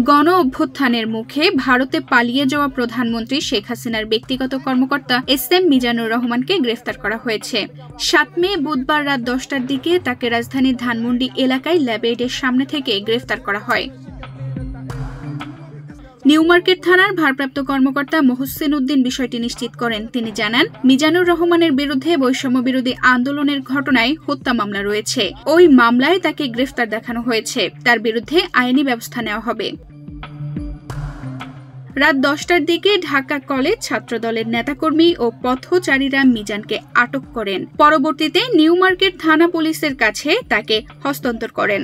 গণ অভ্যুত্থানের মুখে ভারতে পালিয়ে যাওয়া প্রধানমন্ত্রী শেখ হাসিনার ব্যক্তিগত কর্মকর্তা এস.এম. মিজানুর রহমানকে গ্রেফতার করা হয়েছে। ৭ মে বুধবার রাত ১০টার দিকে তাকে রাজধানীর ধানমন্ডি এলাকায় ল্যাবএইডের সামনে থেকে গ্রেফতার করা হয়। নিউ মার্কেট থানার ভারপ্রাপ্ত কর্মকর্তা মোহসিন উদ্দিন বিষয়টি নিশ্চিত করেন। তিনি জানান, মিজানুর রহমানের বিরুদ্ধে বৈষম্য বিরোধী আন্দোলনের ঘটনায় হত্যা মামলা রয়েছে। ওই মামলায় তাকে গ্রেফতার দেখানো হয়েছে। তার বিরুদ্ধে আইনি ব্যবস্থা নেওয়া হবে। রাত ১০টার দিকে ঢাকা কলেজ ছাত্রদলের নেতাকর্মী ও পথচারীরা মিজানকে আটক করেন। পরবর্তীতে নিউ মার্কেট থানা পুলিশের কাছে তাকে হস্তান্তর করেন।